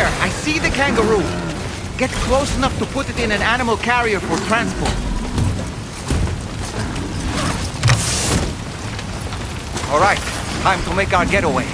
There, I see the kangaroo. Get close enough to put it in an animal carrier for transport. All right, time to make our getaway.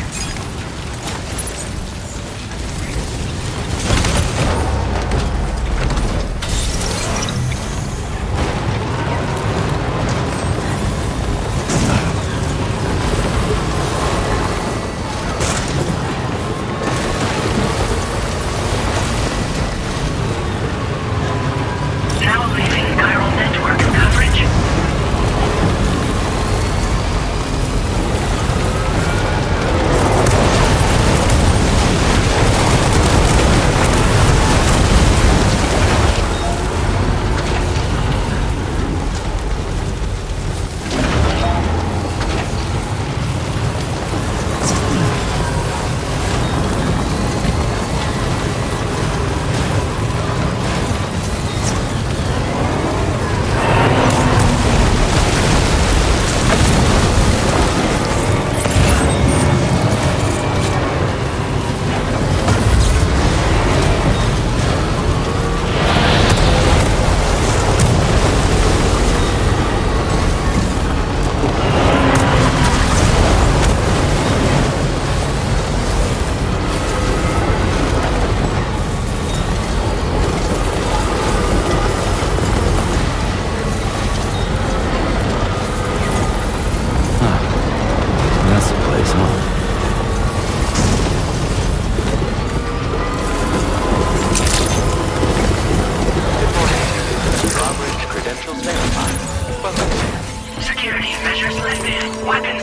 Drawbridge credentials verified. Welcome. Security measures lifted. Weapons.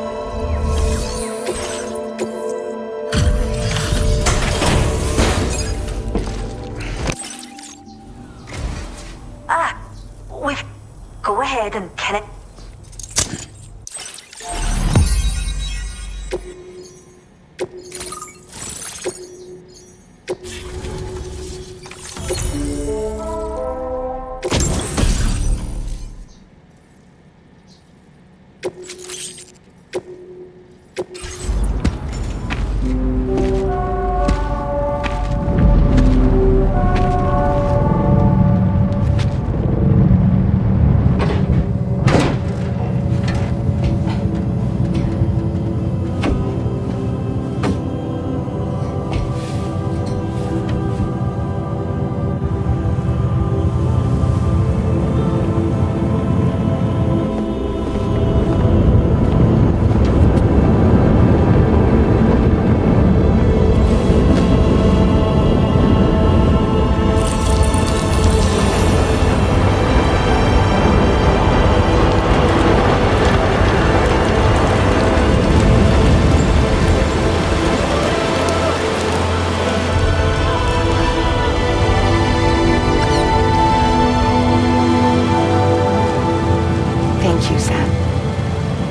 Go ahead and connect.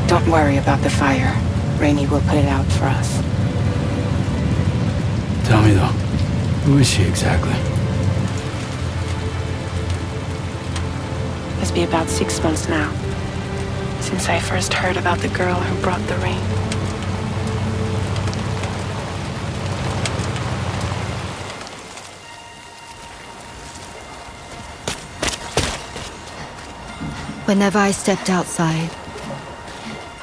Don't worry about the fire. Rainey will put it out for us. Tell me though, who is she exactly? Must be about 6 months now, since I first heard about the girl who brought the rain. Whenever I stepped outside,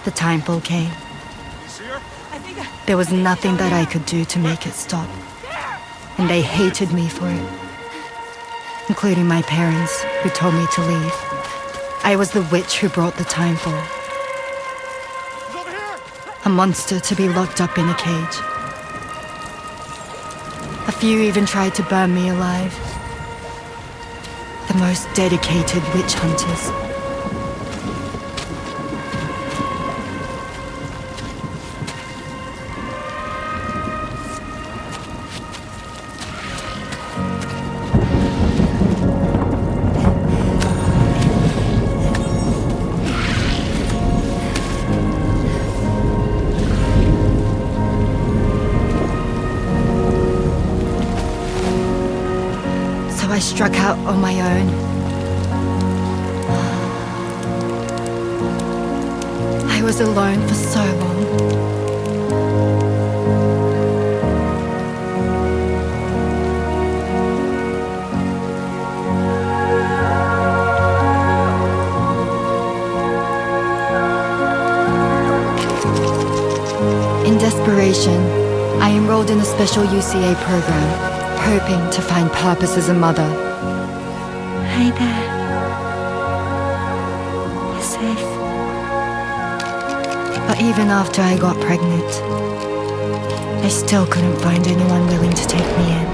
the timefall came. There was nothing that I could do to make it stop. And they hated me for it. Including my parents, who told me to leave. I was the witch who brought the timefall. A monster to be locked up in a cage. A few even tried to burn me alive. The most dedicated witch hunters. I struck out on my own. I was alone for so long. In desperation, I enrolled in a special UCA program, hoping to find purpose as a mother. Hi there. You're safe. But even after I got pregnant, I still couldn't find anyone willing to take me in.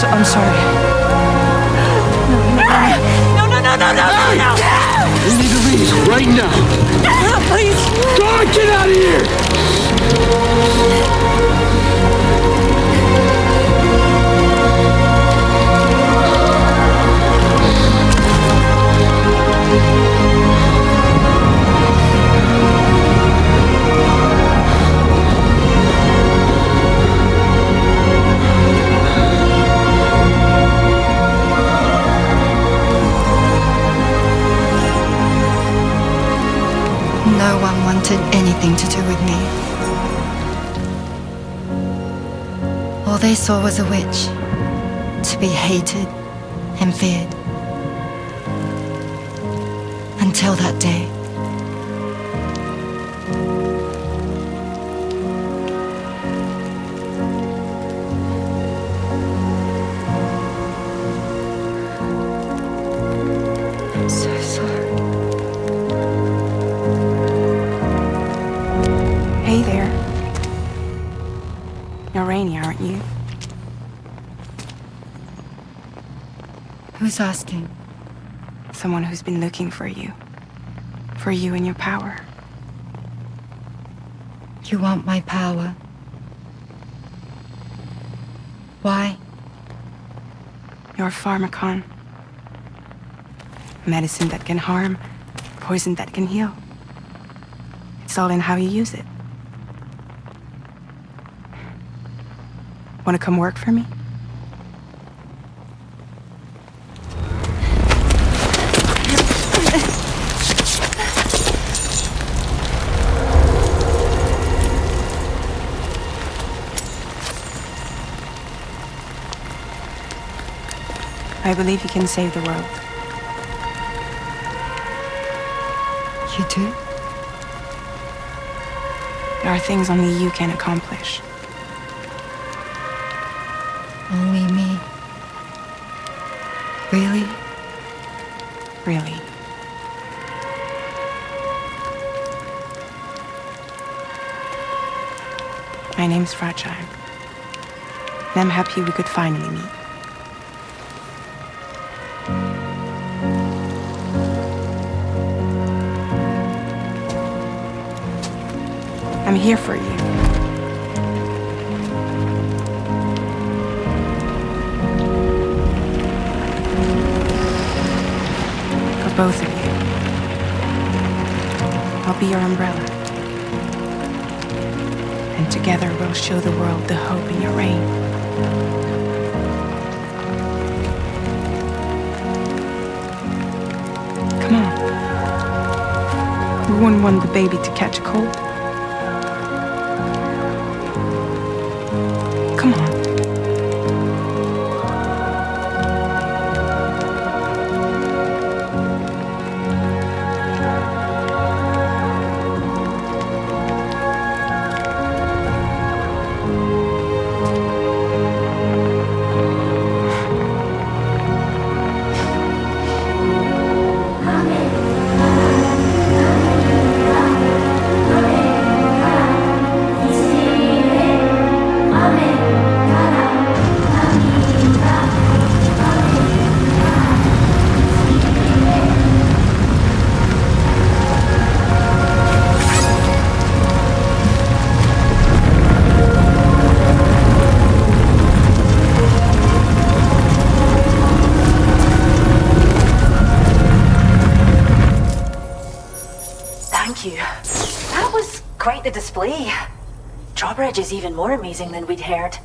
I'm sorry. No. We need to leave right now. Please. God, get out of here! No one wanted anything to do with me. All they saw was a witch, to be hated and feared. Until that day. I'm so sorry. Hey there. You're Rainy, aren't you? Who's asking? Someone who's been looking for you. For you and your power. You want my power? Why? You're a pharmacon. Medicine that can harm, poison that can heal. It's all in how you use it. Want to come work for me? I believe you can save the world. You do? There are things only you can accomplish. Only me. Really? Really. My name's Fragile. And I'm happy we could finally meet. I'm here for you. For both of you. I'll be your umbrella. And together we'll show the world the hope in your reign. Come on. We wouldn't want the baby to catch a cold. Come on. the display. Drawbridge is even more amazing than we'd heard.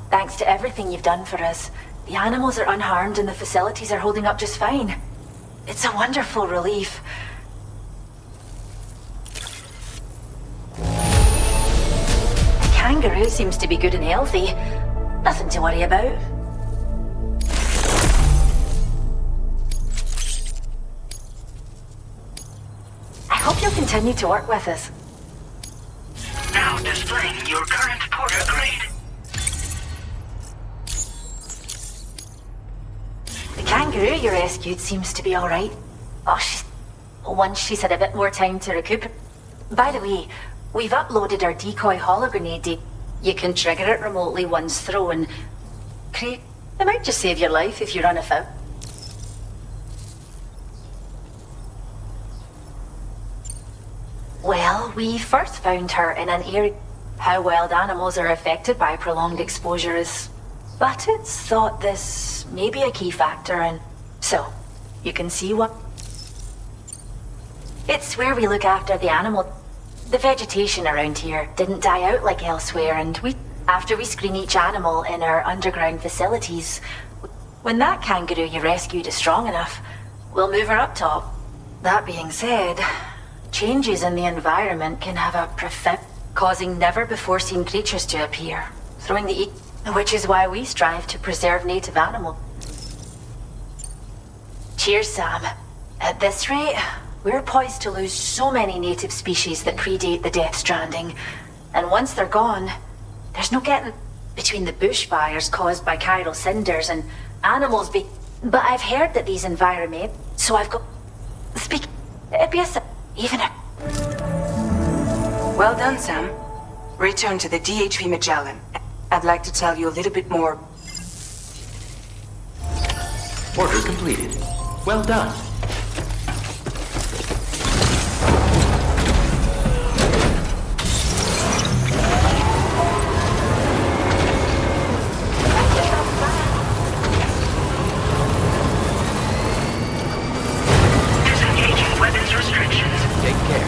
Thanks to everything you've done for us, the animals are unharmed and the facilities are holding up just fine. It's a wonderful relief. The kangaroo seems to be good and healthy. Nothing to worry about. I hope you'll continue to work with us. Now displaying your current porter grade. The kangaroo you rescued seems to be alright. Once she's had a bit more time to recuperate. By the way, we've uploaded our decoy hologrenade. You can trigger it remotely once thrown. It might just save your life if you run afoul. Well, we first found her in an area. How wild animals are affected by prolonged exposure is. But it's thought this may be a key factor, and so you can see what. It's where we look after the animal. The vegetation around here didn't die out like elsewhere, and after we screen each animal in our underground facilities, when that kangaroo you rescued is strong enough, we'll move her up top. That being said, changes in the environment can have a profound, causing never-before-seen creatures to appear, throwing which is why we strive to preserve native animals. Cheers, Sam. At this rate, we're poised to lose so many native species that predate the Death Stranding, and once they're gone, there's no getting between the bushfires caused by chiral cinders and animals But I've heard that these environment, so I've got... it'd be Well done, Sam. Return to the DHV Magellan. I'd like to tell you a little bit more. Order completed. Well done. Disengaging weapons restrictions. Take care.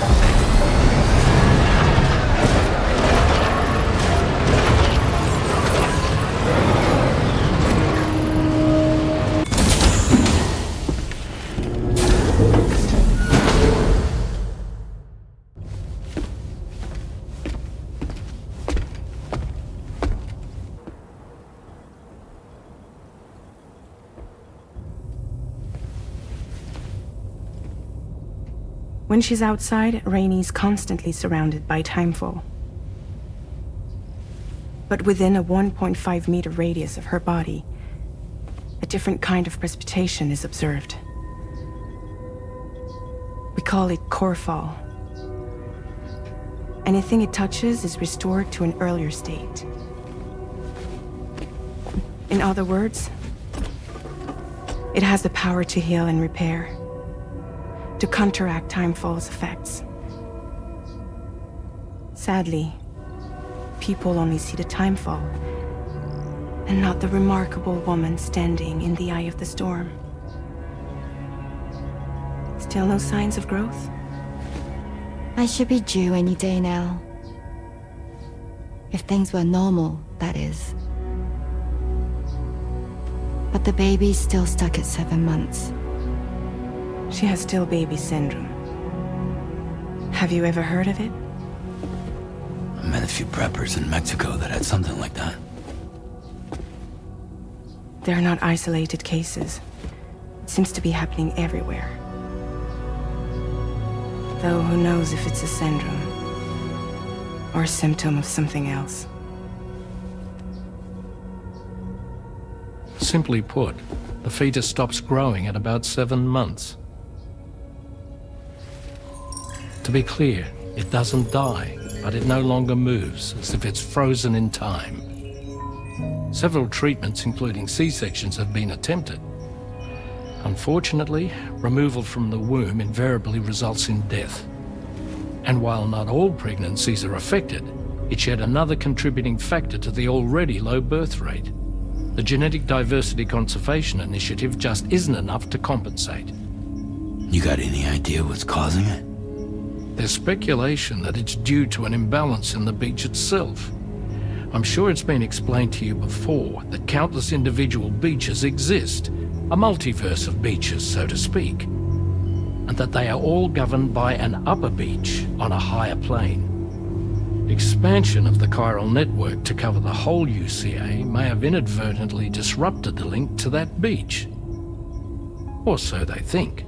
When she's outside, Rainie's constantly surrounded by timefall. But within a 1.5 meter radius of her body, a different kind of precipitation is observed. We call it core fall. Anything it touches is restored to an earlier state. In other words, it has the power to heal and repair, to counteract timefall's effects. Sadly, people only see the timefall, and not the remarkable woman standing in the eye of the storm. Still no signs of growth? I should be due any day now. If things were normal, that is. But the baby's still stuck at 7 months. She has still baby syndrome. Have you ever heard of it? I met a few preppers in Mexico that had something like that. They're not isolated cases. It seems to be happening everywhere. Though who knows if it's a syndrome or a symptom of something else. Simply put, the fetus stops growing at about 7 months. To be clear, it doesn't die, but it no longer moves, as if it's frozen in time. Several treatments, including C-sections, have been attempted. Unfortunately, removal from the womb invariably results in death. And while not all pregnancies are affected, it's yet another contributing factor to the already low birth rate. The Genetic Diversity Conservation Initiative just isn't enough to compensate. You got any idea what's causing it? There's speculation that it's due to an imbalance in the beach itself. I'm sure it's been explained to you before that countless individual beaches exist, a multiverse of beaches, so to speak, and that they are all governed by an upper beach on a higher plane. Expansion of the chiral network to cover the whole UCA may have inadvertently disrupted the link to that beach. Or so they think.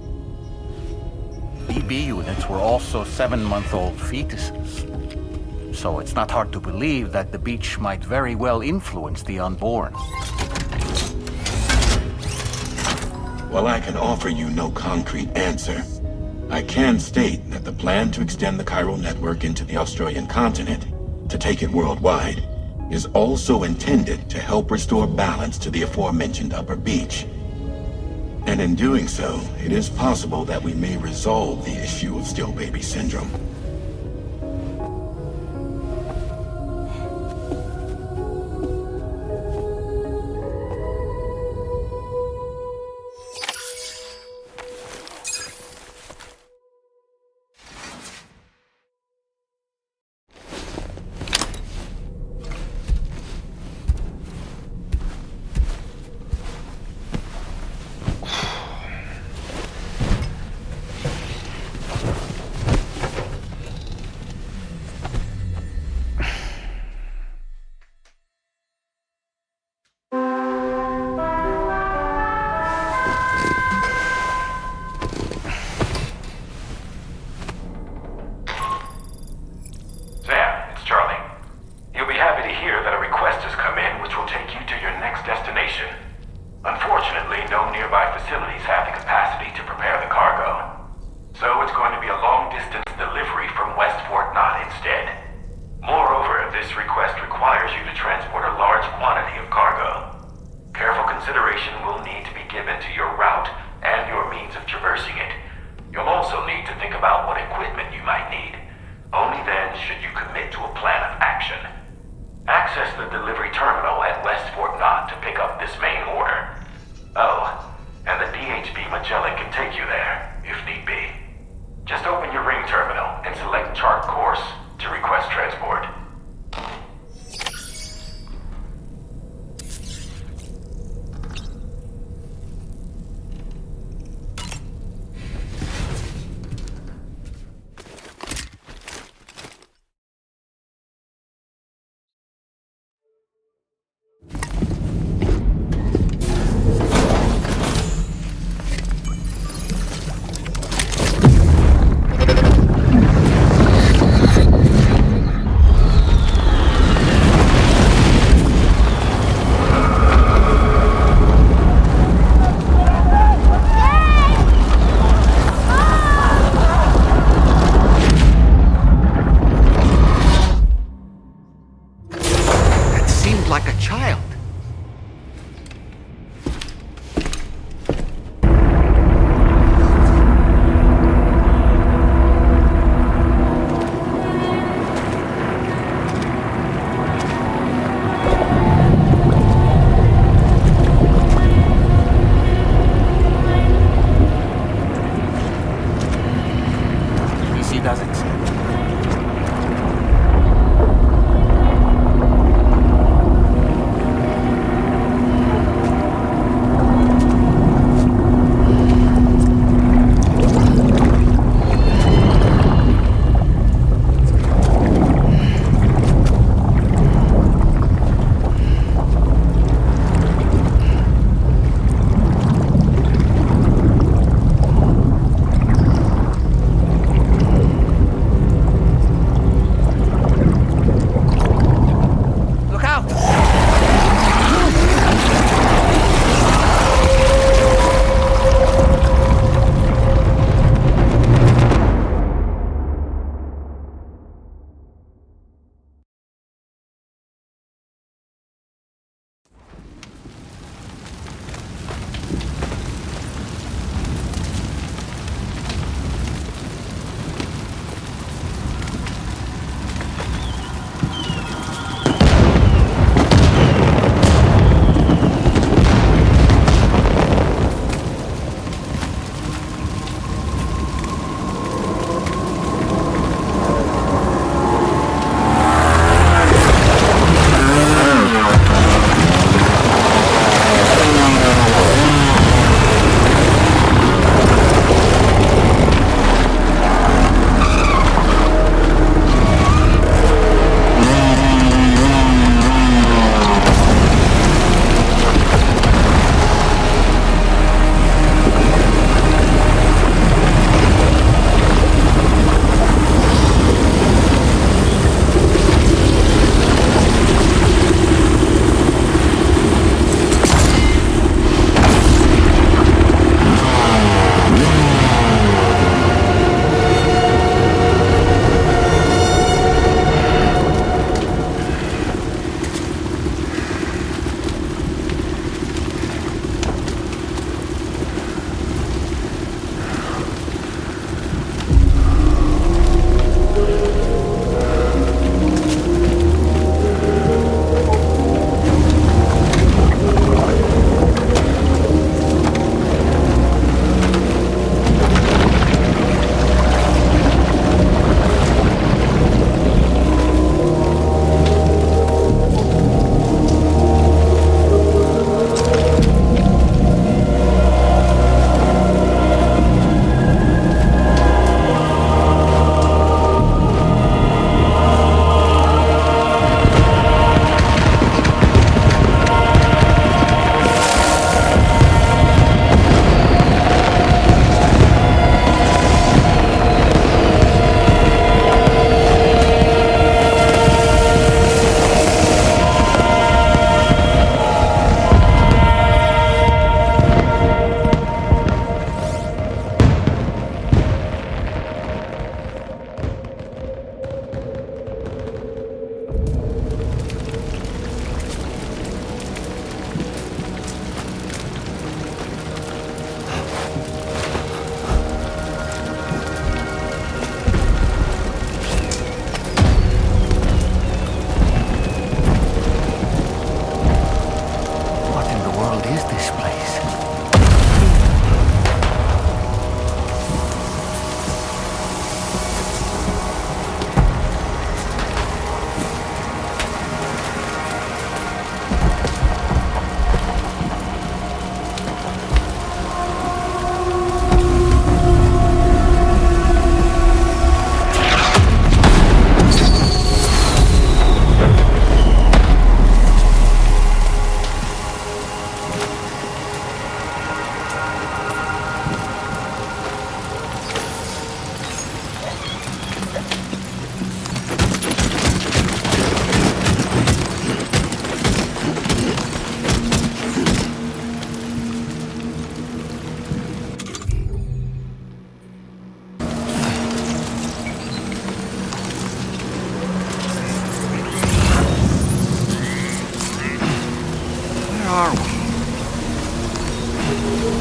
BB units were also 7-month-old fetuses. So it's not hard to believe that the beach might very well influence the unborn. While I can offer you no concrete answer, I can state that the plan to extend the chiral network into the Australian continent, to take it worldwide, is also intended to help restore balance to the aforementioned upper beach. And in doing so, it is possible that we may resolve the issue of still baby syndrome.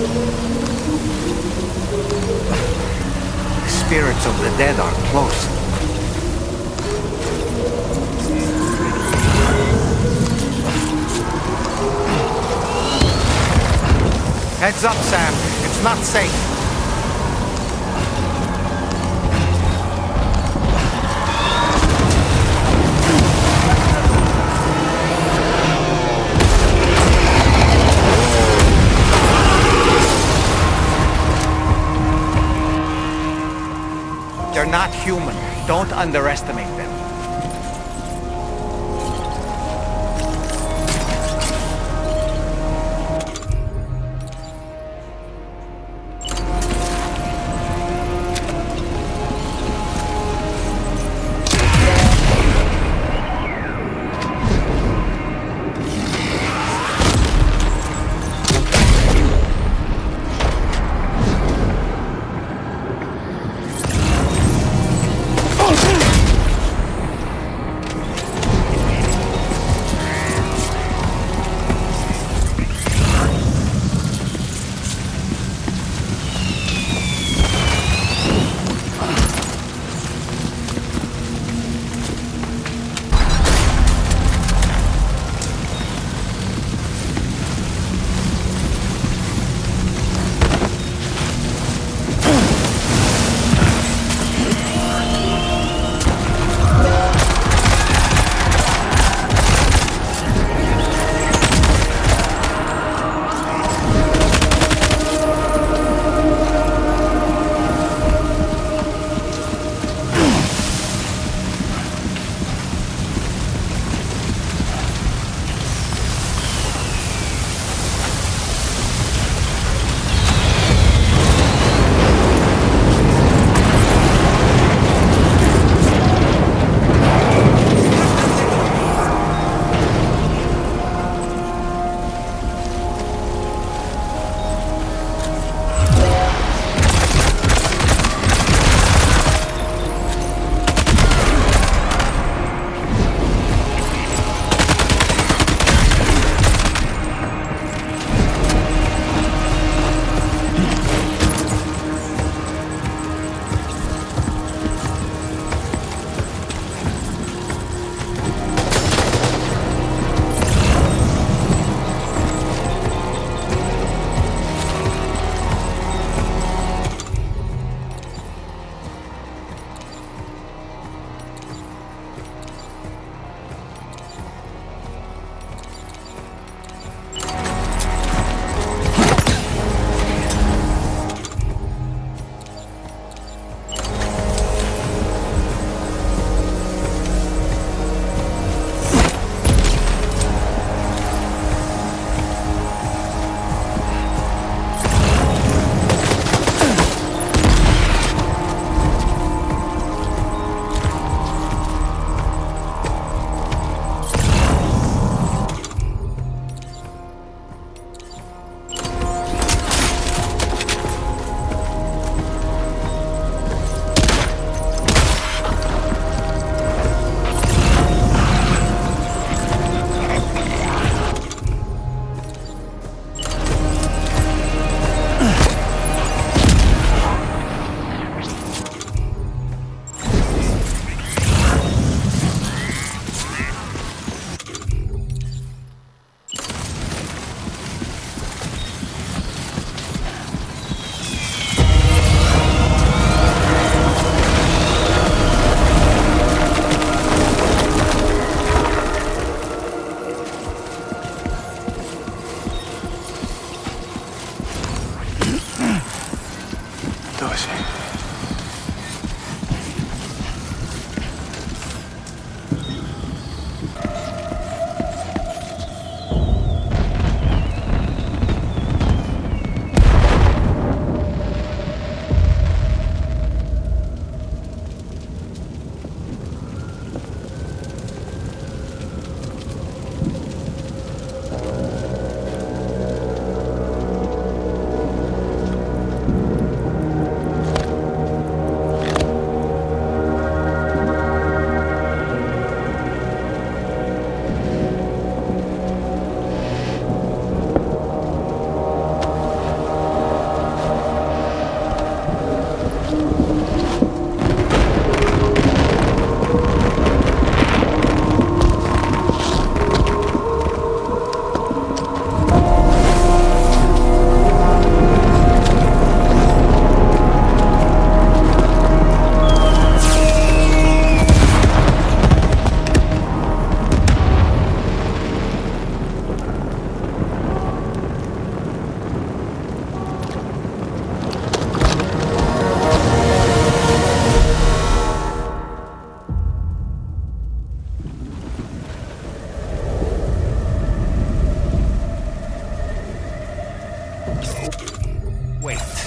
The spirits of the dead are close. Heads up, Sam. It's not safe. They're not human. Don't underestimate them.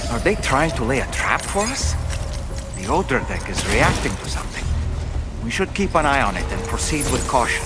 Are they trying to lay a trap for us? The Odra deck is reacting to something. We should keep an eye on it and proceed with caution.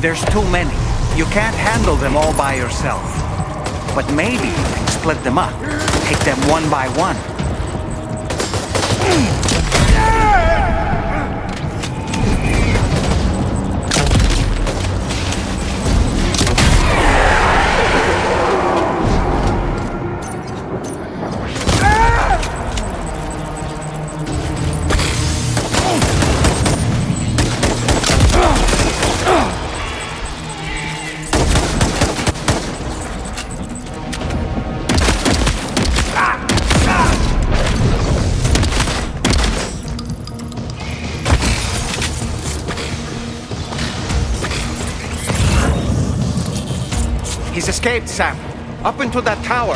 There's too many. You can't handle them all by yourself. But maybe you can split them up. Take them one by one. He's escaped, Sam. Up into that tower.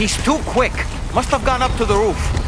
He's too quick. Must have gone up to the roof.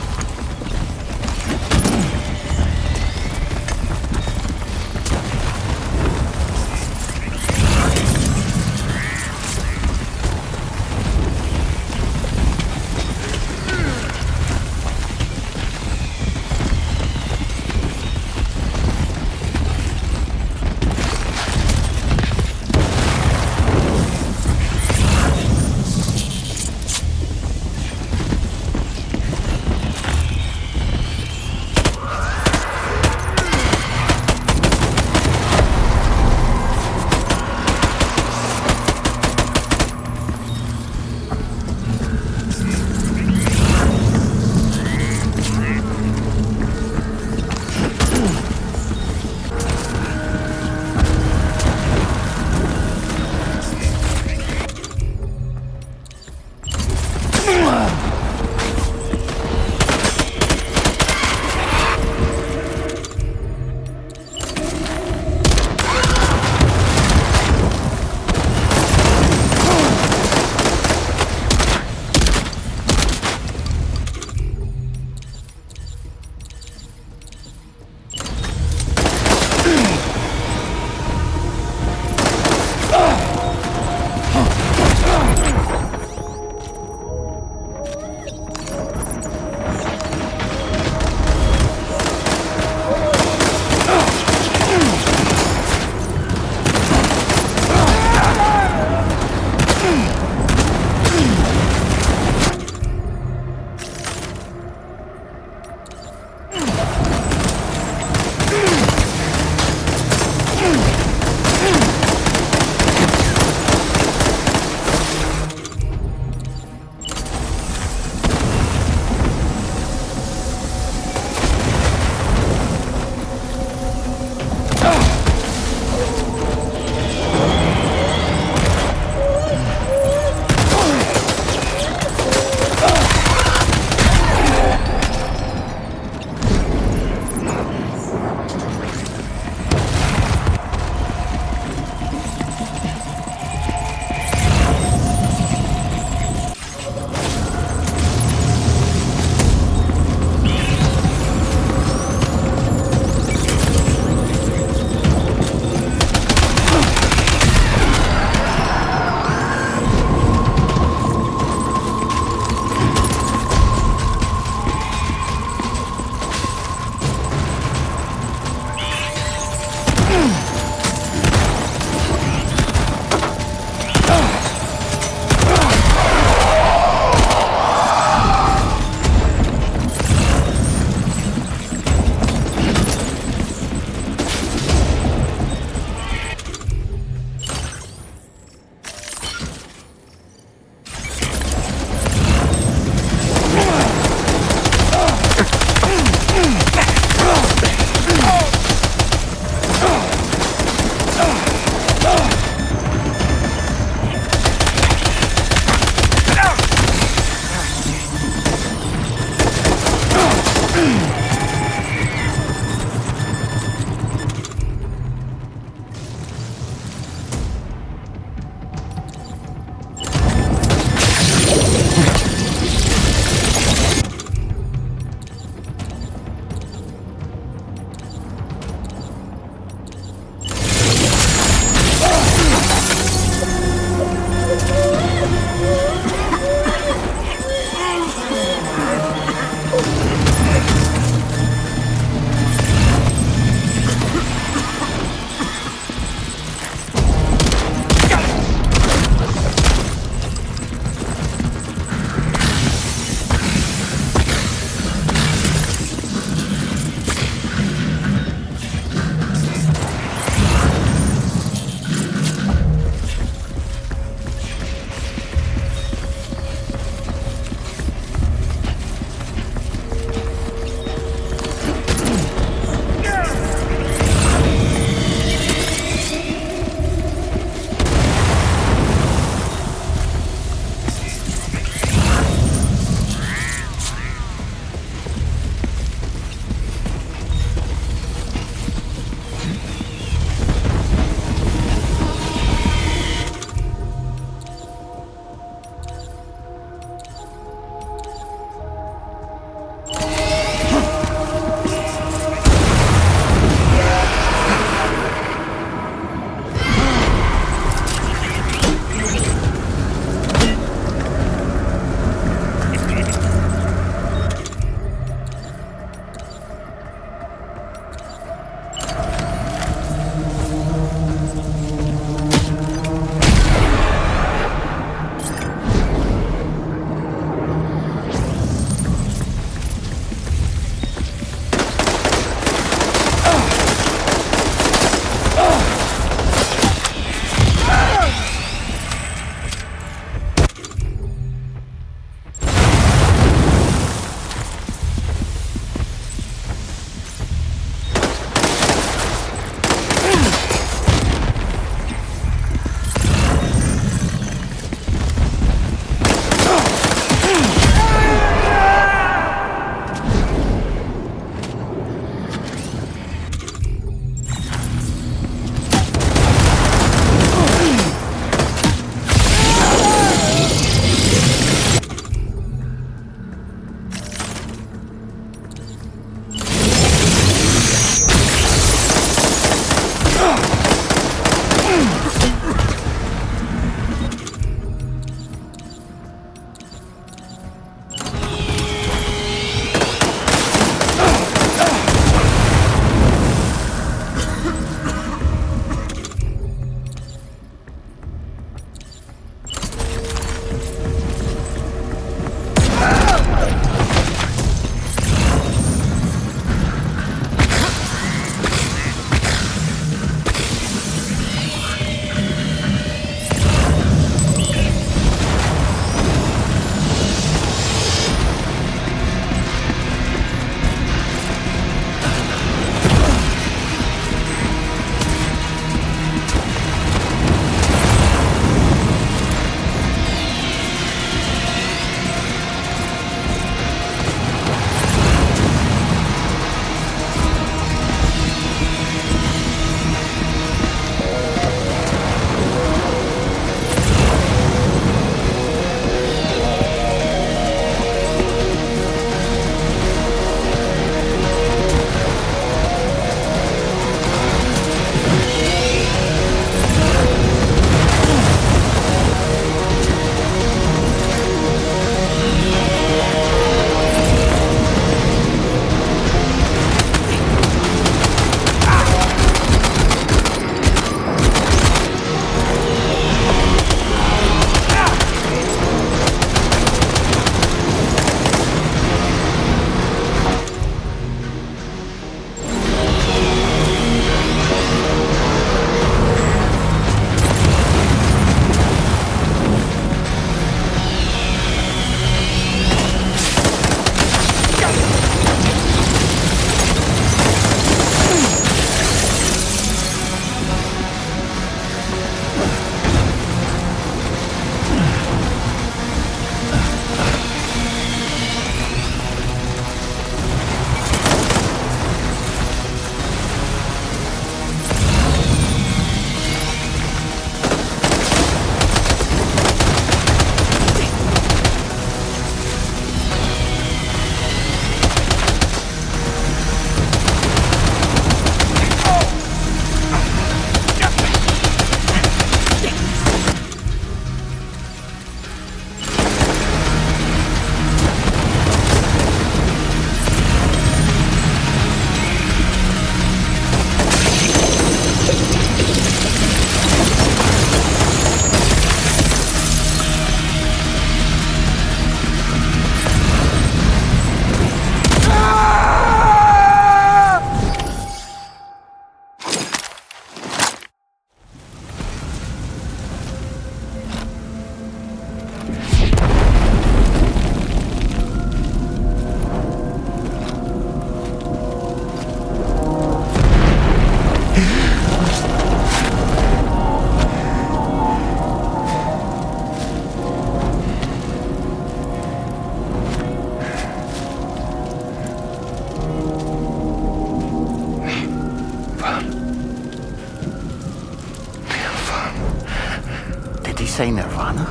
say Nirvana?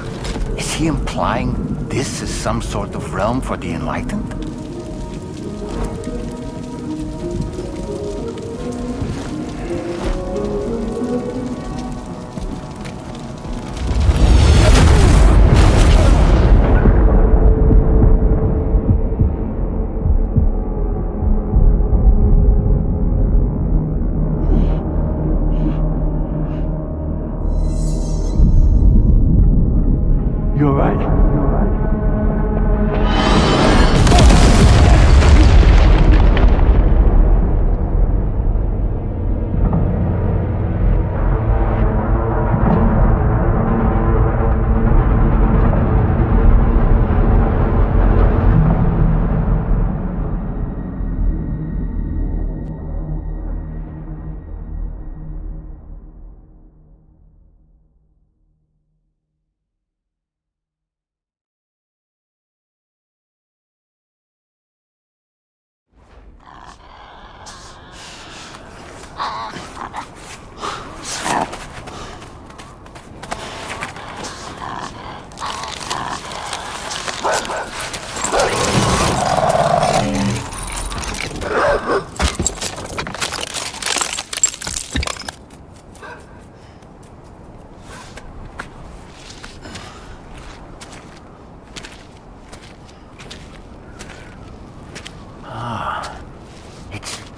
Is he implying this is some sort of realm for the enlightened? You're right.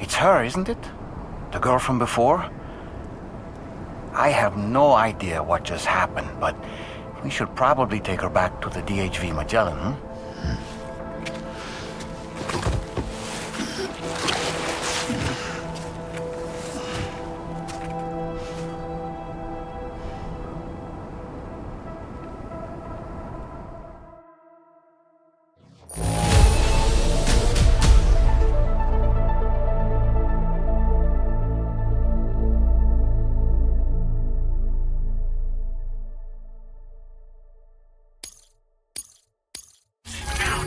It's her, isn't it? The girl from before? I have no idea what just happened, but we should probably take her back to the DHV Magellan, huh?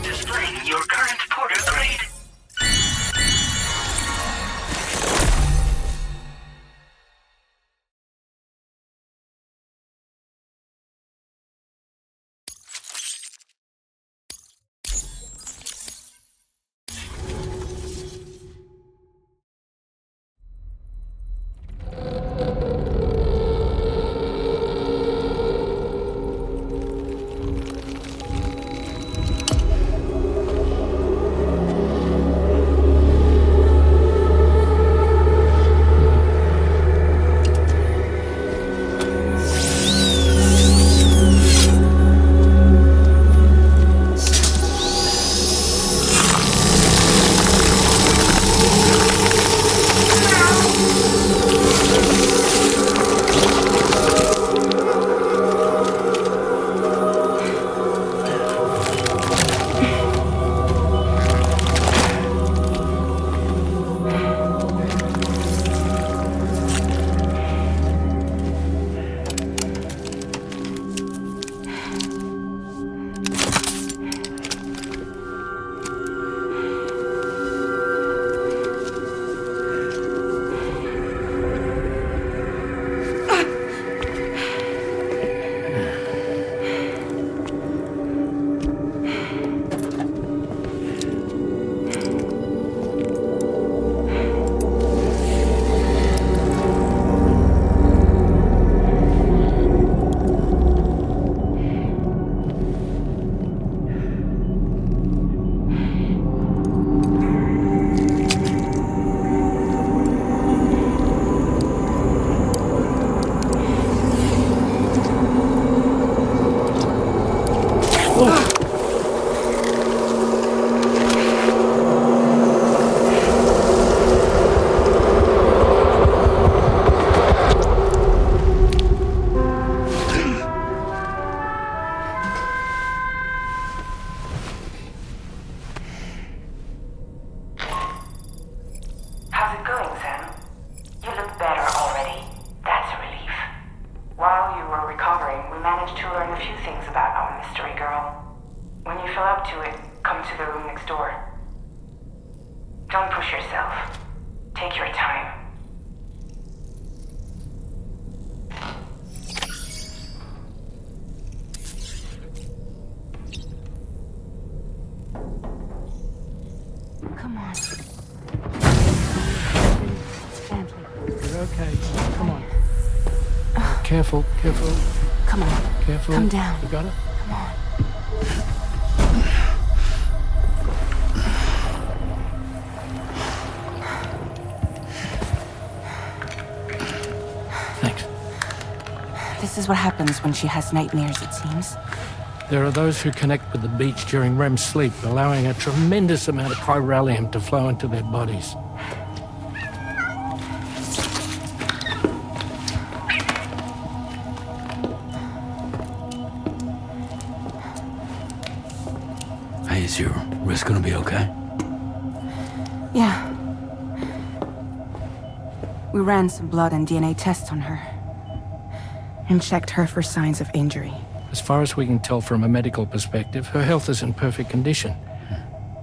Displaying your current porter grade. Don't push yourself. Take your time. Come on. Gently. You're okay. Come on. Careful, careful. Come on. Careful. Come down. You got it? Come on. Thanks. This is what happens when she has nightmares, it seems. There are those who connect with the beach during REM sleep, allowing a tremendous amount of chiralium to flow into their bodies. Hey, is your wrist gonna be okay? Yeah. We ran some blood and DNA tests on her. And checked her for signs of injury. As far as we can tell from a medical perspective, her health is in perfect condition.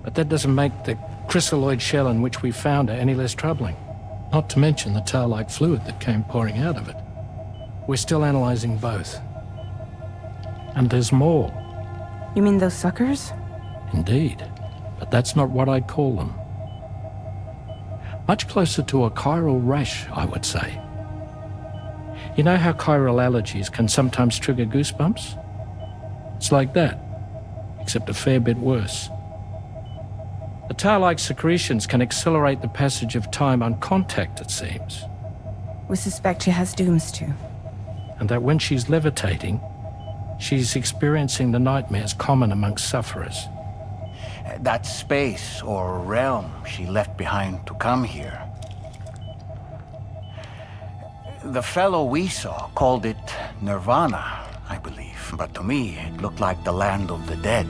But that doesn't make the chrysaloid shell in which we found her any less troubling. Not to mention the tar-like fluid that came pouring out of it. We're still analyzing both. And there's more. You mean those suckers? Indeed. But that's not what I'd call them. Much closer to a chiral rash, I would say. You know how chiral allergies can sometimes trigger goosebumps? It's like that, except a fair bit worse. The tar-like secretions can accelerate the passage of time on contact, it seems. We suspect she has dooms too. And that when she's levitating, she's experiencing the nightmares common amongst sufferers. That space or realm she left behind to come here. The fellow we saw called it Nirvana, I believe. But to me, it looked like the land of the dead.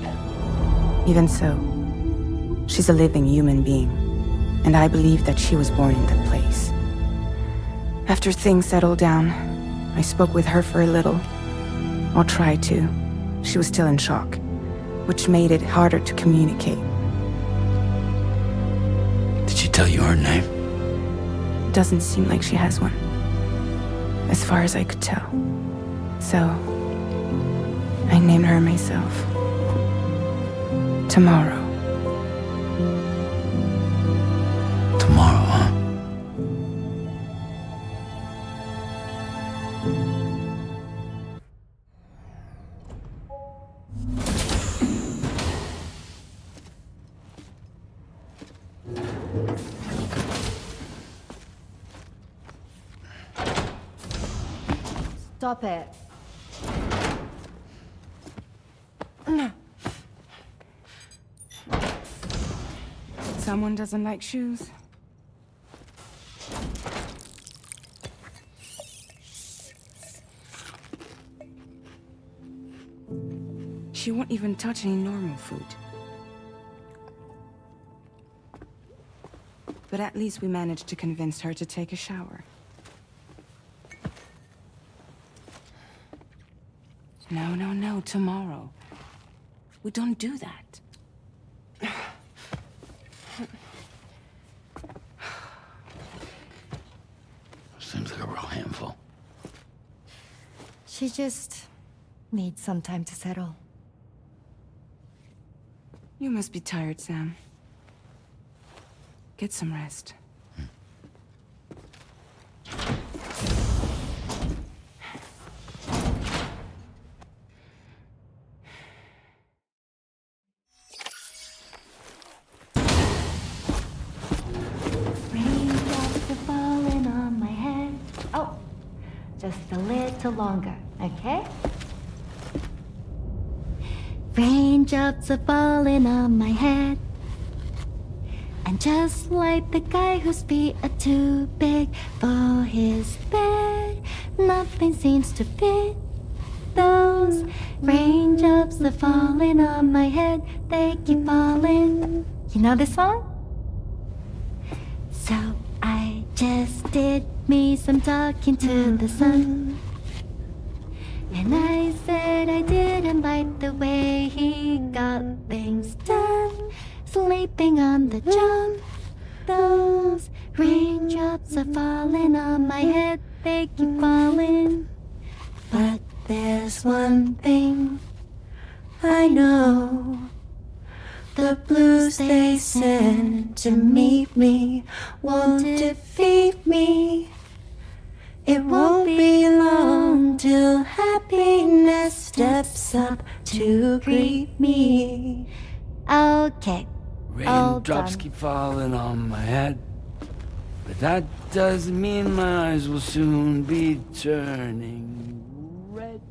Even so, she's a living human being. And I believe that she was born in that place. After things settled down, I spoke with her for a little. Or tried to. She was still in shock, which made it harder to communicate. Did she tell you her name? Doesn't seem like she has one. As far as I could tell. So, I named her myself. Tomorrow. Tomorrow, huh? Stop it. Someone doesn't like shoes. She won't even touch any normal food. But at least we managed to convince her to take a shower. No, tomorrow. We don't do that. Seems like a real handful. She just needs some time to settle. You must be tired, Sam. Get some rest. Raindrops are falling on my head. Oh, just a little longer, okay? Raindrops are falling on my head. And just like the guy whose feet are too big for his bed, nothing seems to fit. Those raindrops are falling on my head, they keep falling. You know this song? So I just did me some talking to the sun. And I said I didn't like the way he got things done. Sleeping on the job. Those raindrops are falling on my head, they keep falling. But there's one thing I know. The blues they send to meet me won't defeat me. It won't be long till happiness steps up to greet me. Okay. Raindrops keep falling on my head, but that doesn't mean my eyes will soon be turning red.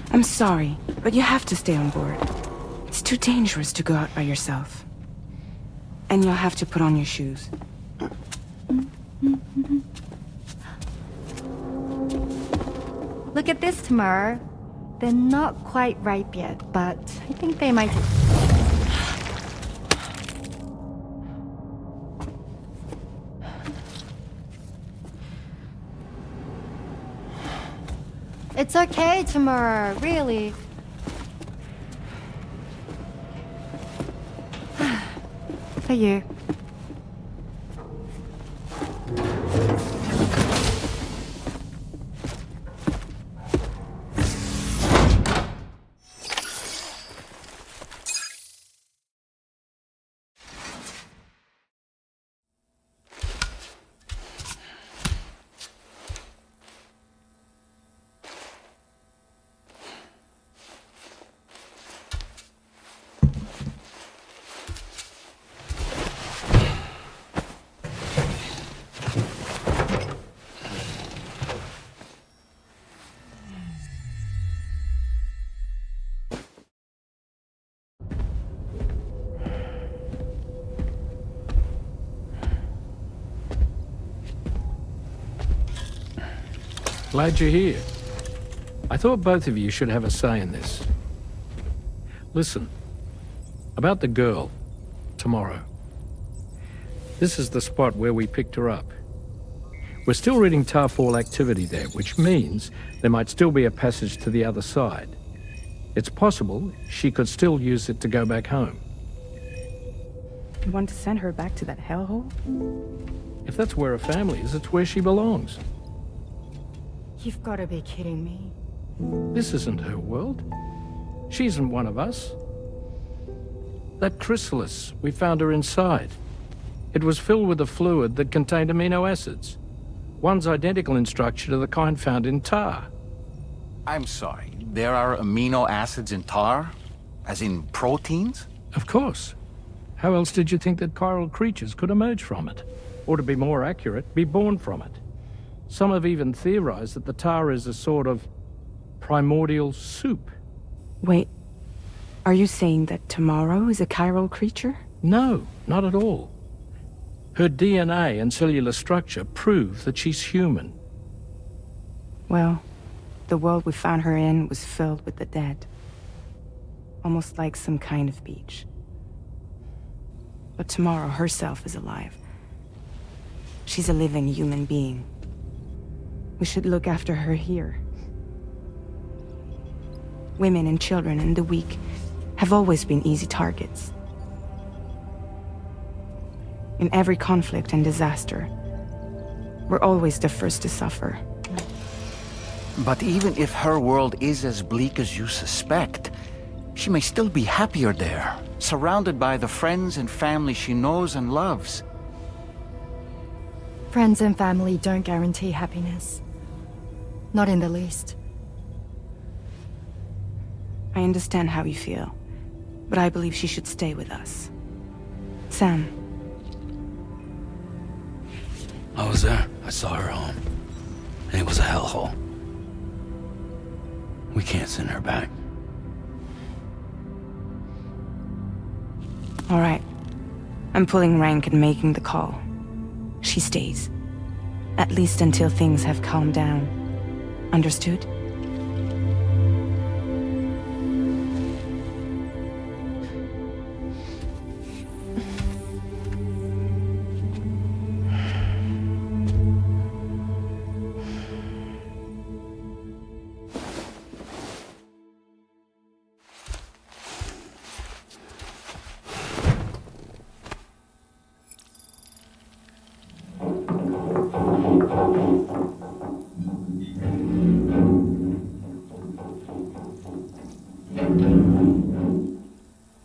I'm sorry, but you have to stay on board. It's too dangerous to go out by yourself. And you'll have to put on your shoes. Look at this, Tamara. They're not quite ripe yet, but I think they might... It's okay, Tamara, really. For you. Glad you're here. I thought both of you should have a say in this. Listen, about the girl, tomorrow. This is the spot where we picked her up. We're still reading Tarfall activity there, which means there might still be a passage to the other side. It's possible she could still use it to go back home. You want to send her back to that hellhole? If that's where her family is, it's where she belongs. You've got to be kidding me. This isn't her world. She isn't one of us. That chrysalis, we found her inside. It was filled with a fluid that contained amino acids. One's identical in structure to the kind found in tar. I'm sorry, there are amino acids in tar? As in proteins? Of course. How else did you think that chiral creatures could emerge from it? Or to be more accurate, be born from it? Some have even theorized that the tar is a sort of primordial soup. Wait, are you saying that tomorrow is a chiral creature? No, not at all. Her DNA and cellular structure prove that she's human. Well, the world we found her in was filled with the dead. Almost like some kind of beach. But tomorrow herself is alive. She's a living human being. We should look after her here. Women and children and the weak have always been easy targets. In every conflict and disaster, we're always the first to suffer. But even if her world is as bleak as you suspect, she may still be happier there, surrounded by the friends and family she knows and loves. Friends and family don't guarantee happiness. Not in the least. I understand how you feel, but I believe she should stay with us. Sam. I was there. I saw her home. And it was a hellhole. We can't send her back. All right. I'm pulling rank and making the call. She stays. At least until things have calmed down. Understood?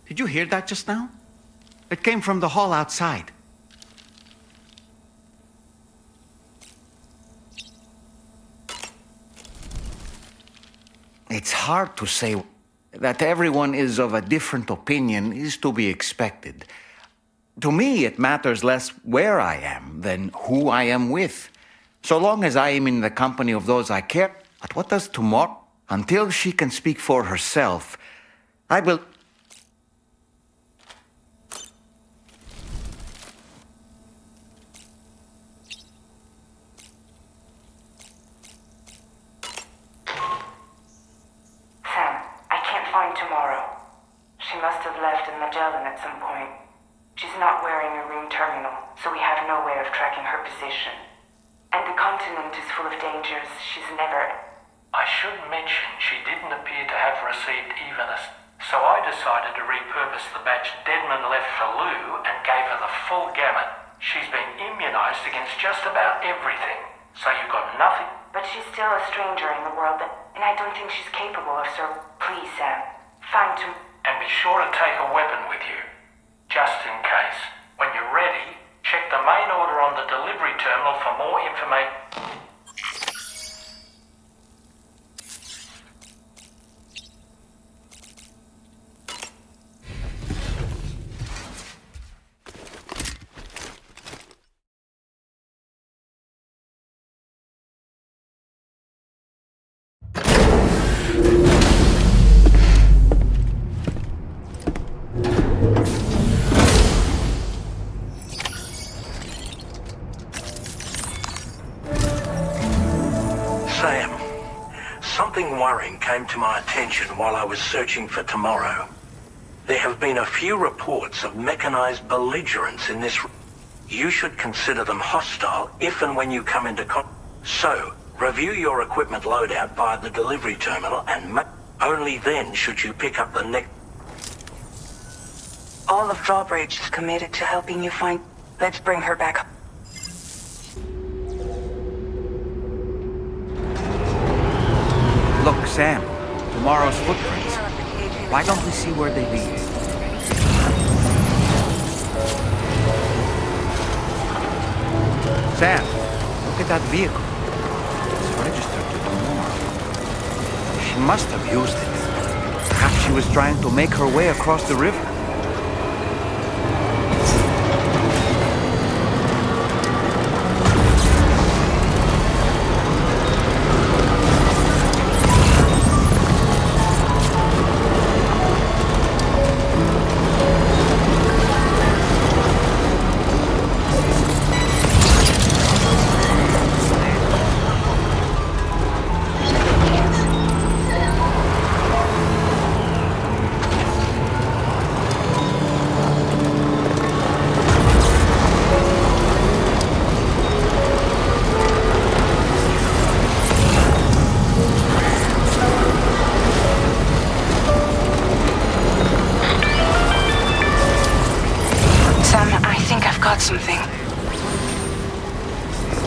Did you hear that just now? It came from the hall outside. It's hard to say. That everyone is of a different opinion is to be expected. To me, it matters less where I am than who I am with. So long as I am in the company of those I care. But what does tomorrow? Until she can speak for herself, I will... Tomorrow. She must have left in Magellan at some point. She's not wearing a room terminal, so we have no way of tracking her position. And the continent is full of dangers she's never... I should mention she didn't appear to have received even a... So I decided to repurpose the batch Deadman left for Lou and gave her the full gamut. She's been immunized against just about everything. So you've got nothing... But she's still a stranger in the world, and I don't think she's capable of so... Please, Sam. Find him. And be sure to take a weapon with you. Just in case. When you're ready, check the main order on the delivery terminal for more information. Something worrying came to my attention while I was searching for tomorrow. There have been a few reports of mechanized belligerents in this... You should consider them hostile if and when you come into contact. So, review your equipment loadout via the delivery terminal and only then should you pick up the next... All of Drawbridge is committed to helping you find... Let's bring her back. Look, Sam, tomorrow's footprints. Why don't we see where they lead? Sam, look at that vehicle. It's registered to tomorrow. She must have used it. Perhaps she was trying to make her way across the river.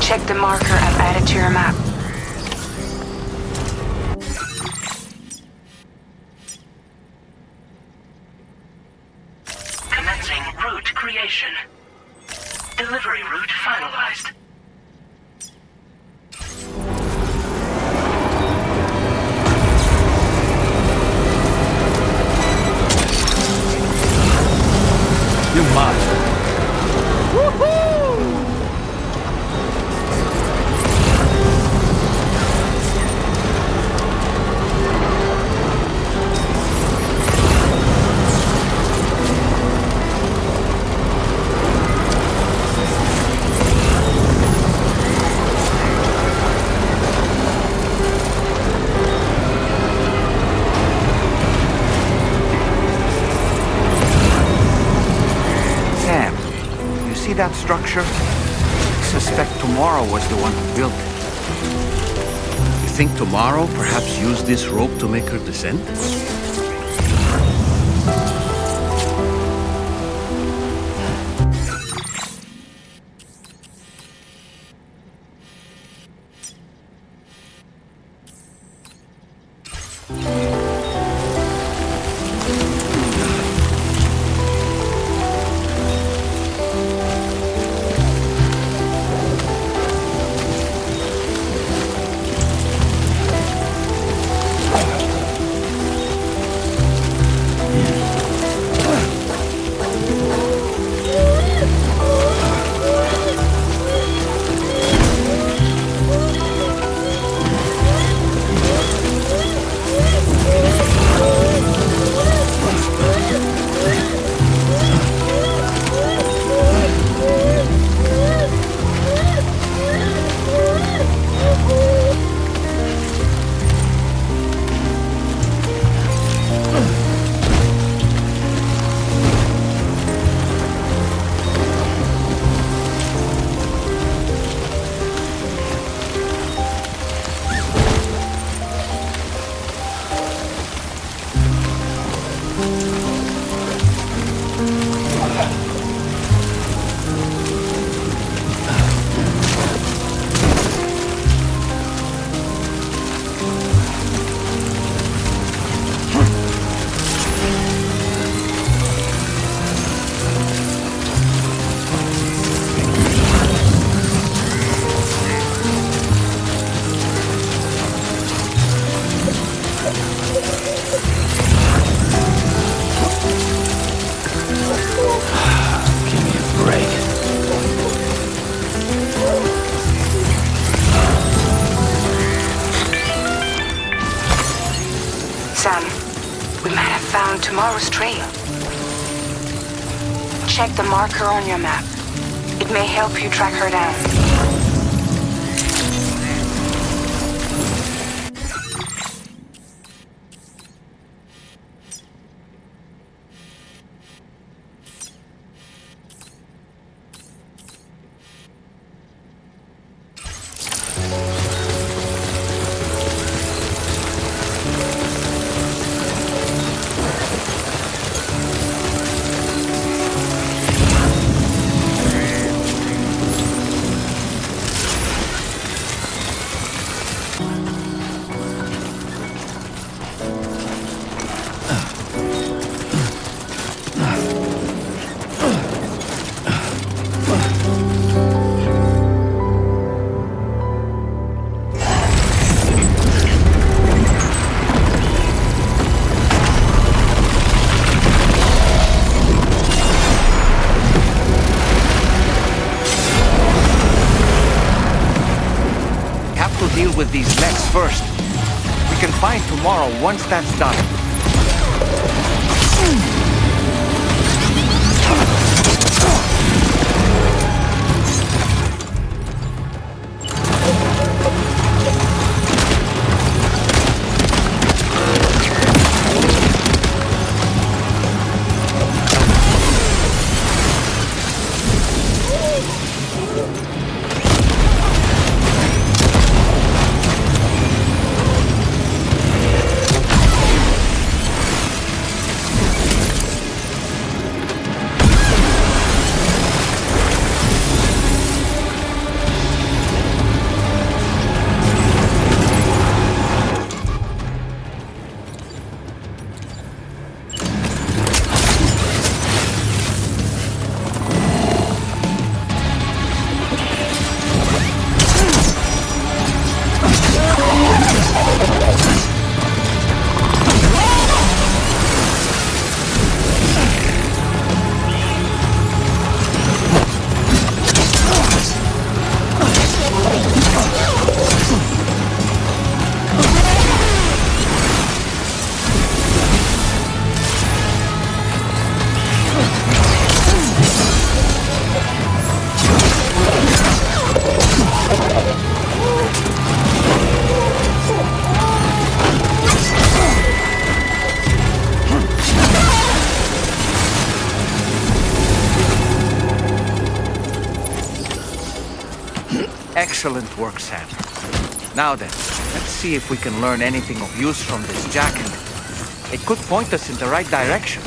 Check the marker I've added to your map. Commencing route creation. Delivery route finalized. You must. See that structure? I suspect Tomorrow was the one who built it. You think Tomorrow perhaps used this rope to make her descend? Sam, we might have found Tomorrow's trail. Check the marker on your map. It may help you track her down. Deal with these mechs first. We can find Tomorrow once that's done. Excellent work, Sam. Now then, let's see if we can learn anything of use from this jacket. It could point us in the right direction.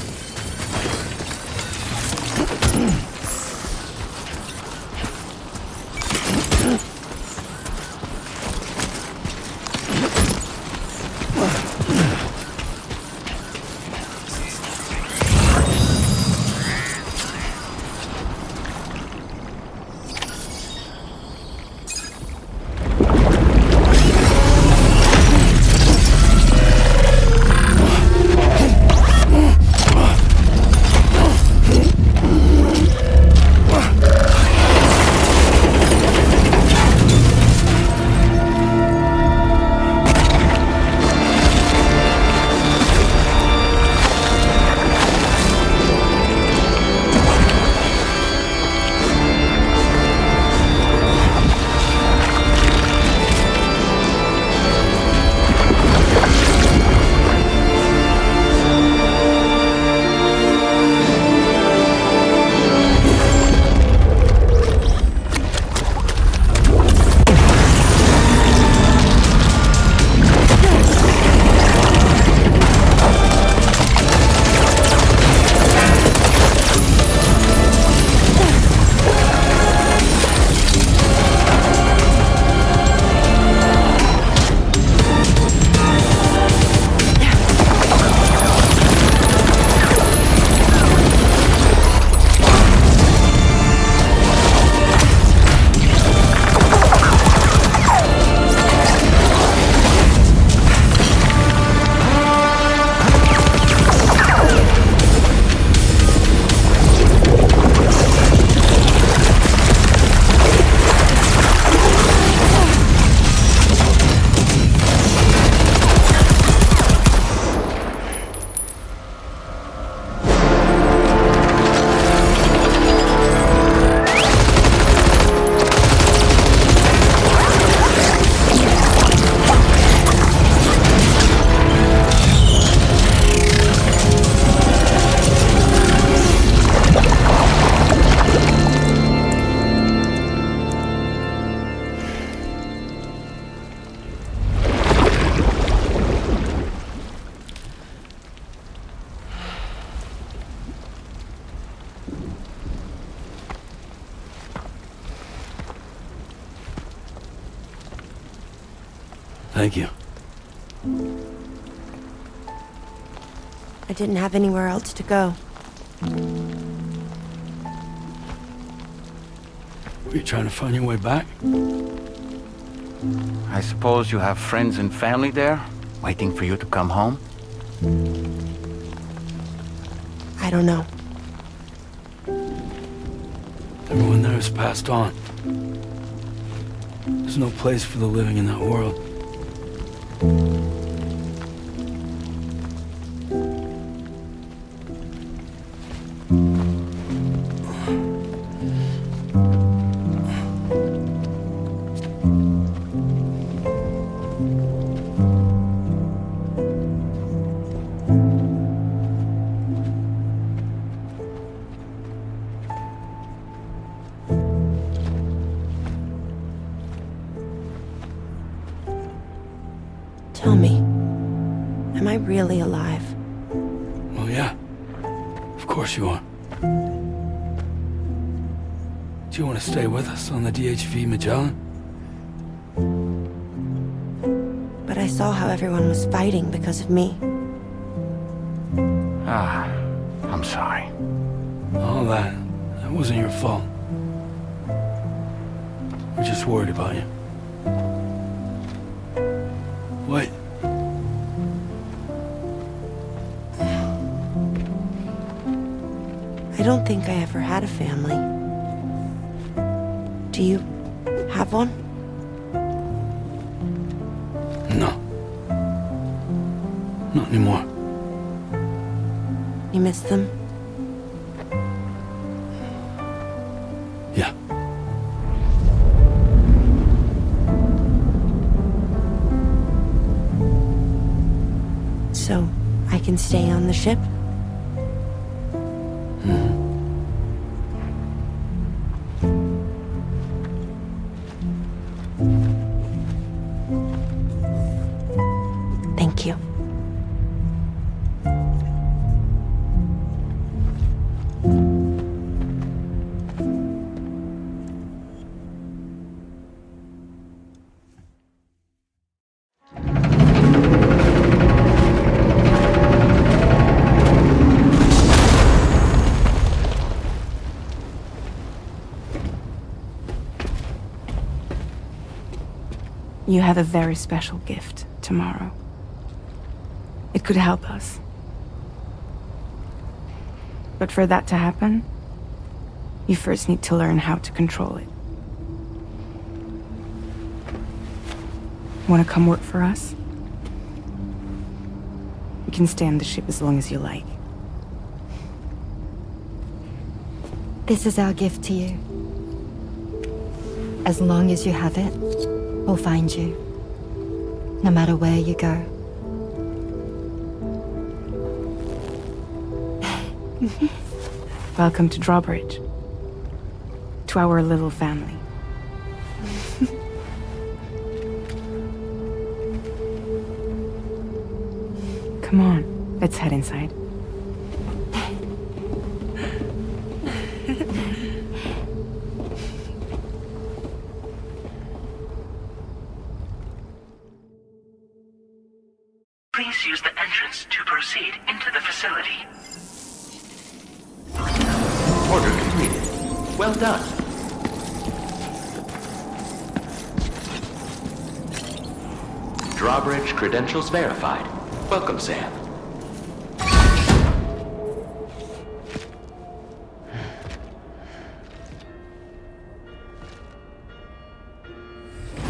Thank you. I didn't have anywhere else to go. Were you trying to find your way back? I suppose you have friends and family there, waiting for you to come home? I don't know. Everyone there has passed on. There's no place for the living in that world. Tell me, am I really alive? Well, yeah. Of course you are. Do you want to stay with us on the DHV Magellan? But I saw how everyone was fighting because of me. I'm sorry. All that wasn't your fault. We're just worried about you. Wait. I don't think I ever had a family. Do you have one? No. Not anymore. You miss them? Yeah. So, I can stay on the ship? You have a very special gift tomorrow. It could help us. But for that to happen, you first need to learn how to control it. Want to come work for us? You can stay on the ship as long as you like. This is our gift to you. As long as you have it, we'll find you. No matter where you go. Welcome to Drawbridge. To our little family. Come on, let's head inside. Please use the entrance to proceed into the facility. Order completed. Well done. Drawbridge credentials verified. Welcome, Sam.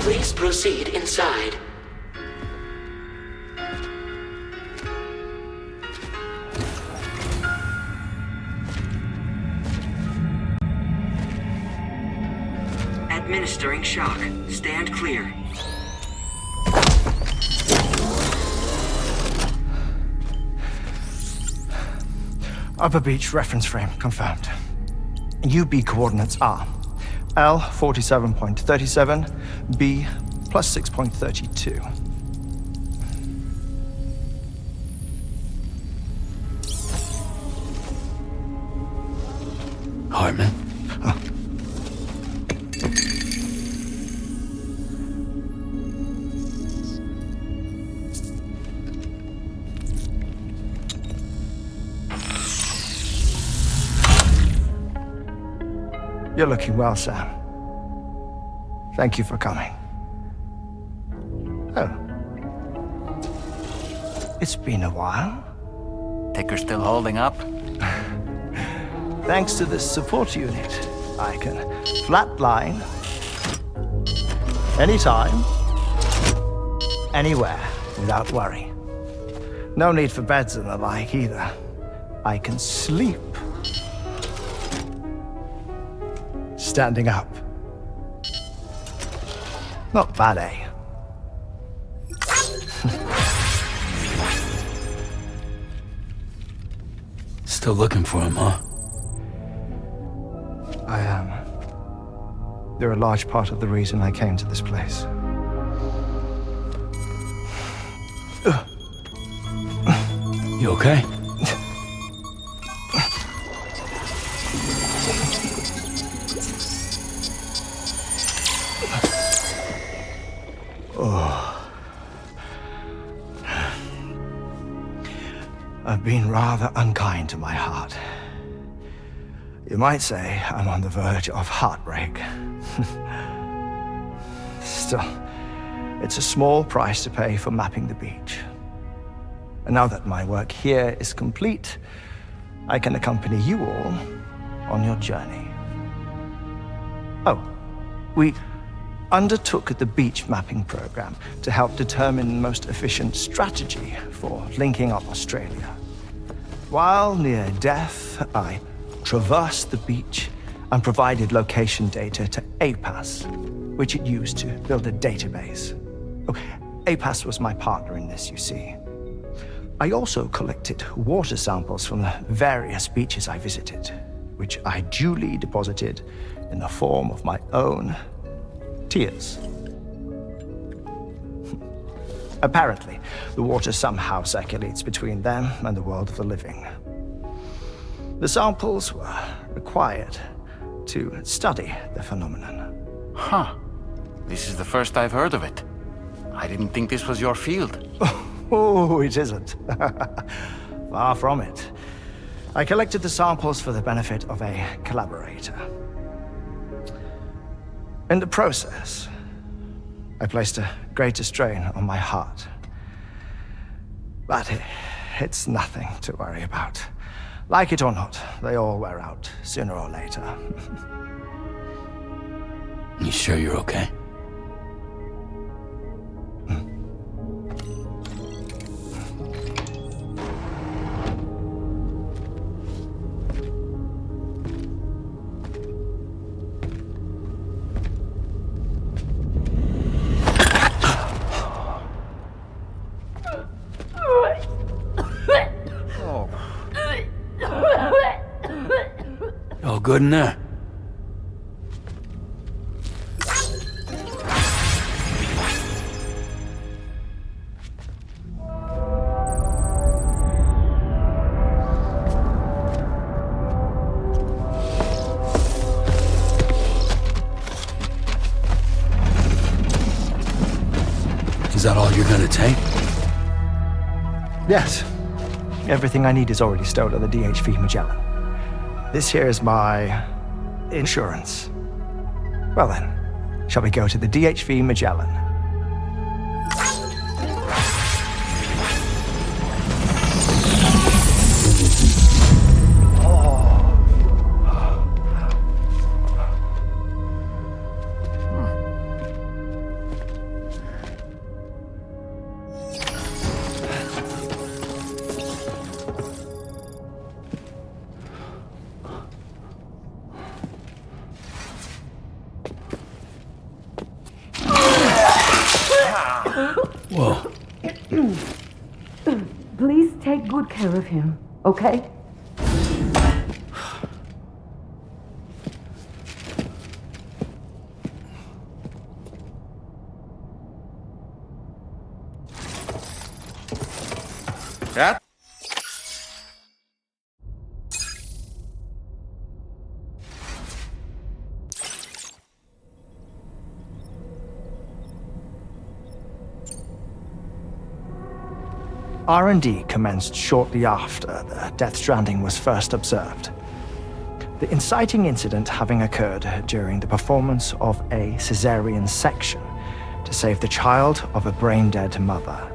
Please proceed inside. Administering shock. Stand clear. Upper Beach reference frame confirmed. UB coordinates are L 47.37, B plus 6.32. Hartman? You're looking well, Sam. Thank you for coming. Oh. It's been a while. Ticker still holding up? Thanks to this support unit, I can flatline anytime, anywhere, without worry. No need for beds and the like either. I can sleep standing up. Not bad, eh? Still looking for him, huh? I am. They're a large part of the reason I came to this place. You okay? I've been rather unkind to my heart. You might say I'm on the verge of heartbreak. Still, it's a small price to pay for mapping the beach. And now that my work here is complete, I can accompany you all on your journey. Oh, we undertook the beach mapping program to help determine the most efficient strategy for linking up Australia. While near death, I traversed the beach and provided location data to APAS, which it used to build a database. Oh, APAS was my partner in this, you see. I also collected water samples from the various beaches I visited, which I duly deposited in the form of my own tears. Apparently, the water somehow circulates between them and the world of the living. The samples were required to study the phenomenon. Huh. This is the first I've heard of it. I didn't think this was your field. Oh, it isn't. Far from it. I collected the samples for the benefit of a collaborator. In the process, I placed a greater strain on my heart. But it's nothing to worry about. Like it or not, they all wear out, sooner or later. You sure you're okay? All good in there? Is that all you're gonna take? Yes. Everything I need is already stowed on the DHV Magellan. This here is my insurance. Well then, shall we go to the DHV Magellan? Whoa. Please take good care of him, okay? That? R&D commenced shortly after the Death Stranding was first observed. The inciting incident having occurred during the performance of a caesarean section to save the child of a brain-dead mother.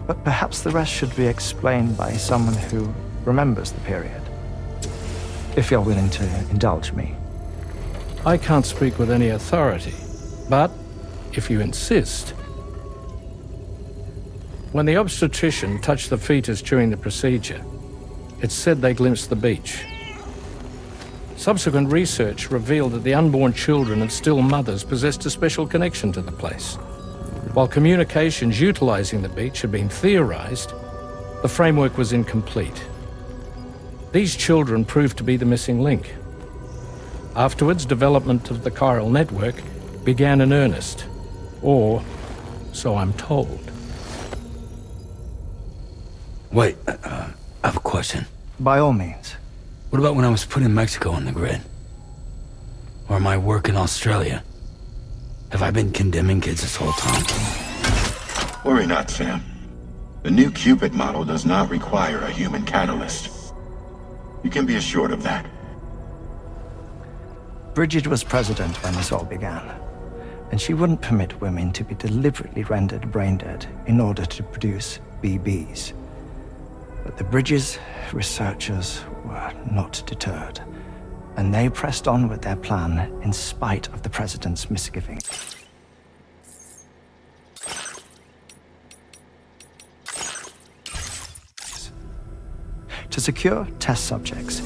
But perhaps the rest should be explained by someone who remembers the period. If you're willing to indulge me. I can't speak with any authority, but if you insist. When the obstetrician touched the fetus during the procedure, it's said they glimpsed the beach. Subsequent research revealed that the unborn children and still mothers possessed a special connection to the place. While communications utilizing the beach had been theorized, the framework was incomplete. These children proved to be the missing link. Afterwards, development of the chiral network began in earnest, or so I'm told. Wait, I have a question. By all means. What about when I was putting Mexico on the grid? Or my work in Australia? Have I been condemning kids this whole time? Worry not, Sam. The new Cupid model does not require a human catalyst. You can be assured of that. Bridget was president when this all began, and she wouldn't permit women to be deliberately rendered brain-dead in order to produce BBs. But the Bridges researchers were not deterred, and they pressed on with their plan in spite of the president's misgivings. To secure test subjects,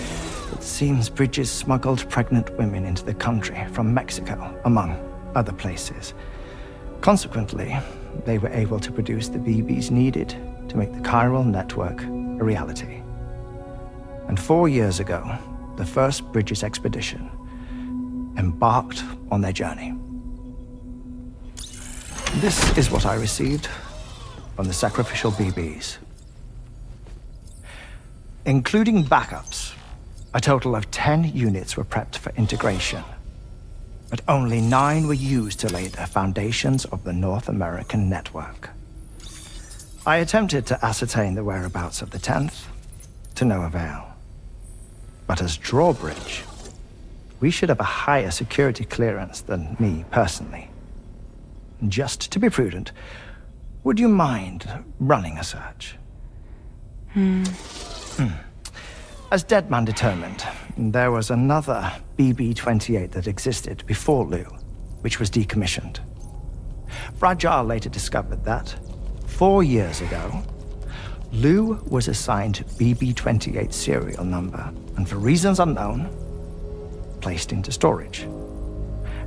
it seems Bridges smuggled pregnant women into the country from Mexico, among other places. Consequently, they were able to produce the BBs needed to make the chiral network a reality. And 4 years ago, the first Bridges expedition embarked on their journey. This is what I received from the sacrificial BBs. Including backups, a total of 10 units were prepped for integration, but only 9 were used to lay the foundations of the North American network. I attempted to ascertain the whereabouts of the 10th, to no avail. But as Drawbridge, we should have a higher security clearance than me personally. just to be prudent, would you mind running a search? As Deadman determined, there was another BB-28 that existed before Lou, which was decommissioned. Fragile later discovered that, 4 years ago, Lou was assigned BB-28 serial number, and for reasons unknown, placed into storage.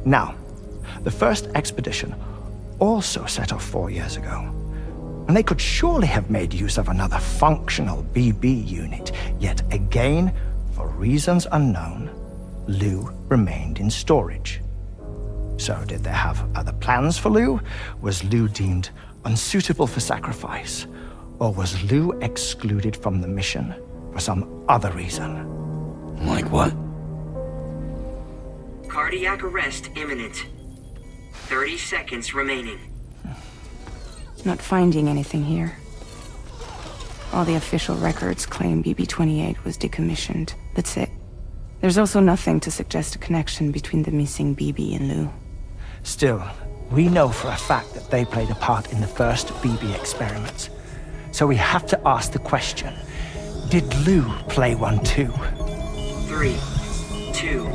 Now, the first expedition also set off 4 years ago, and they could surely have made use of another functional BB unit, yet again, for reasons unknown, Lou remained in storage. So did they have other plans for Lou? Was Lou deemed unsuitable for sacrifice? Or was Lou excluded from the mission for some other reason? Like what? Cardiac arrest imminent. 30 seconds remaining. Not finding anything here. All the official records claim BB-28 was decommissioned. That's it. There's also nothing to suggest a connection between the missing BB and Lou. Still, we know for a fact that they played a part in the first BB experiments. So we have to ask the question, did Lou play one too? 3, 2,